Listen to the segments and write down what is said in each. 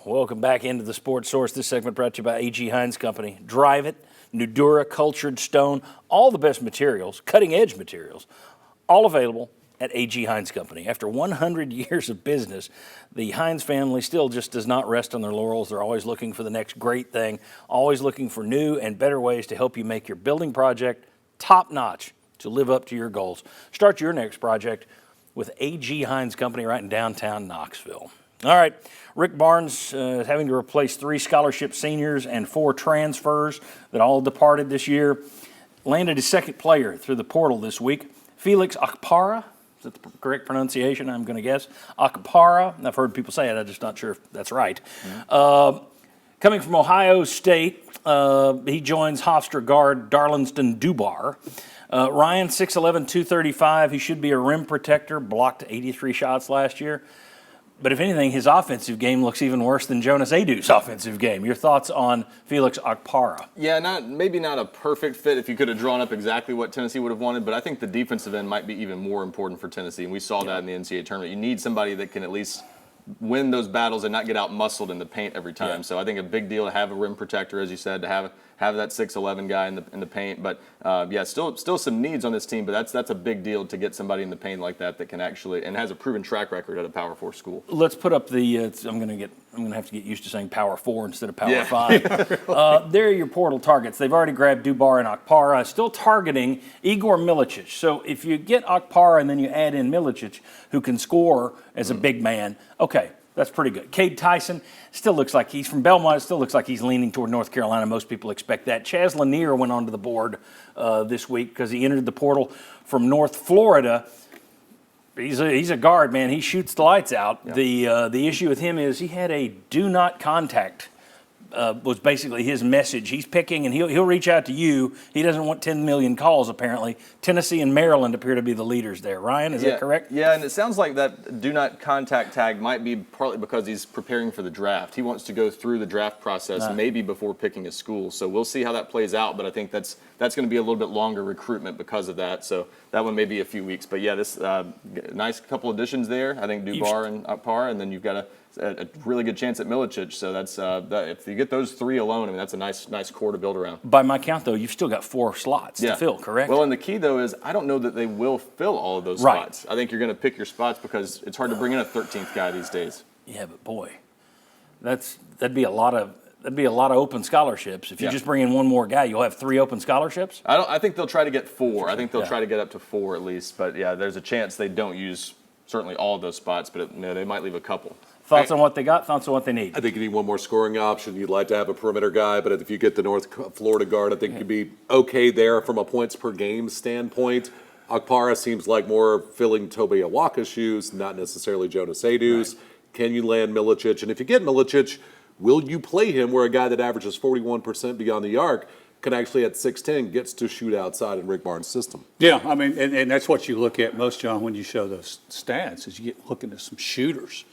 Welcome back into the Sports Source. This segment brought to you by A.G. Hines Company. Drive It, Nudura, Cultured Stone, all the best materials, cutting-edge materials, all available at A.G. Hines Company. After 100 years of business, the Hines family still just does not rest on their laurels. They're always looking for the next great thing, always looking for new and better ways to help you make your building project top-notch to live up to your goals. Start your next project with A.G. Hines Company right in downtown Knoxville. All right, Rick Barnes is having to replace 3 scholarship seniors and 4 transfers that all departed this year. Landed his second player through the portal this week, Felix Okpara. Is that the correct pronunciation, I'm going to guess? Okpara. I've heard people say it. I'm just not sure if that's right. Mm-hmm. Coming from Ohio State, he joins Hofstra guard Darlinston Dubar. Ryan, 6'11", 235. He should be a rim protector, blocked 83 shots last year. But if anything, his offensive game looks even worse than Jonas Adu's offensive game. Your thoughts on Felix Okpara? Yeah, maybe not a perfect fit if you could have drawn up exactly what Tennessee would have wanted, but I think the defensive end might be even more important for Tennessee, and we saw that in the NCAA tournament. You need somebody that can at least win those battles and not get out-muscled in the paint every time. Yeah. So I think a big deal to have a rim protector, as you said, to have that 6'11" guy in the paint. But still some needs on this team. But that's a big deal to get somebody in the paint like that can actually and has a proven track record at a Power 4 school. Let's put up the. I'm going to have to get used to saying Power 4 instead of Power 5. There are your portal targets. They've already grabbed Dubar and Okpara. Still targeting Igor Milicic. So if you get Okpara and then you add in Milicic, who can score as a big man, okay. That's pretty good. Cade Tyson still looks like he's from Belmont. It still looks like he's leaning toward North Carolina. Most people expect that. Chaz Lanier went onto the board this week because he entered the portal from North Florida. He's a guard, man. He shoots the lights out. Yeah. The issue with him is he had a do not contact. Was basically his message. He's picking, and he'll reach out to you. He doesn't want 10 million calls, apparently. Tennessee and Maryland appear to be the leaders there. Ryan, is that correct? Yeah, and it sounds like that do not contact tag might be partly because he's preparing for the draft. He wants to go through the draft process maybe before picking a school. So we'll see how that plays out, but I think that's going to be a little bit longer recruitment because of that. So that one may be a few weeks. But yeah, this nice couple additions there. I think Dubar and Okpara, and then you've got a really good chance at Milicic. So that's if you get those 3 alone, I mean that's a nice core to build around. By my count, though, you've still got 4 slots to fill, correct? Well, and the key though is I don't know that they will fill all of those spots. I think you're going to pick your spots because it's hard to bring in a 13th guy these days. Yeah, but boy, that'd be a lot of open scholarships. If you just bring in one more guy, you'll have 3 open scholarships. I think they'll try to get 4. I think they'll try to get up to 4 at least. But yeah, there's a chance they don't use certainly all of those spots, but they might leave a couple. Thoughts on what they got, thoughts on what they need? I think you need one more scoring option. You'd like to have a perimeter guy, but if you get the North Florida guard, I think you'd be okay there from a points per game standpoint. Okpara seems like more filling Tobe Awaka's shoes, not necessarily Jonas Adu's. Right. Can you land Milicic? And if you get Milicic, will you play him where a guy that averages 41% beyond the arc can actually at 6'10" gets to shoot outside in Rick Barnes' system? Yeah, I mean, and that's what you look at most, John, when you show those stats, is you get looking at some shooters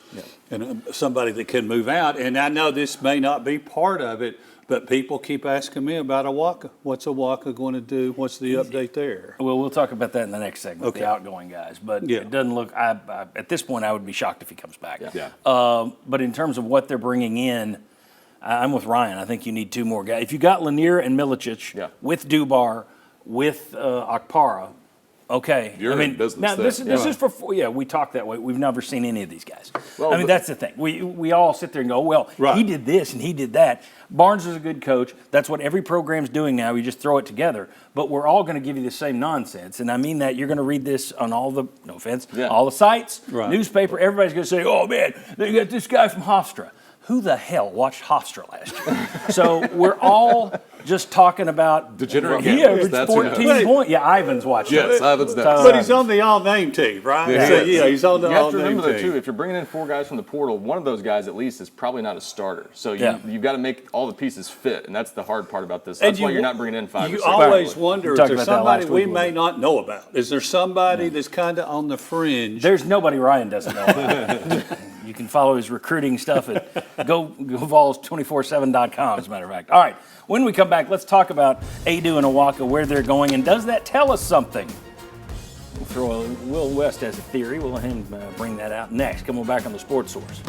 and somebody that can move out. And I know this may not be part of it, but people keep asking me about Awaka. What's Awaka going to do? What's the update there? Well, we'll talk about that in the next segment, the outgoing guys. But it doesn't look, at this point, I would be shocked if he comes back. Yeah. But in terms of what they're bringing in, I'm with Ryan. I think you need 2 more guys. If you got Lanier and Milicic with Dubar, with Okpara, okay. You're in business now this is for we talk that way. We've never seen any of these guys. Well, that's the thing. We all sit there and go, well, he did this and he did that. Barnes is a good coach. That's what every program's doing now. You just throw it together. But we're all going to give you the same nonsense. And I mean that you're going to read this on all the, no offense, all the sites, newspaper. Everybody's going to say, oh, man, they got this guy from Hofstra. Who the hell watched Hofstra last year? So we're all just talking about degenerate. He averaged 14 points. Yeah, Ivan's watching. Yes, Ivan's next. But he's on the all-name team, right? He's on the all-name team. You have to remember, though, too, if you're bringing in 4 guys from the portal, one of those guys at least is probably not a starter. So you've got to make all the pieces fit, and that's the hard part about this. That's why you're not bringing in 5 or 6. You always wonder, is there somebody we may not know about? Is there somebody that's kind of on the fringe? There's nobody Ryan doesn't know about. You can follow his recruiting stuff at GoVols247.com, as a matter of fact. All right, when we come back, let's talk about Adu and Awaka, where they're going, and does that tell us something? Will West has a theory. We'll let him bring that out next. Coming back on the Sports Source.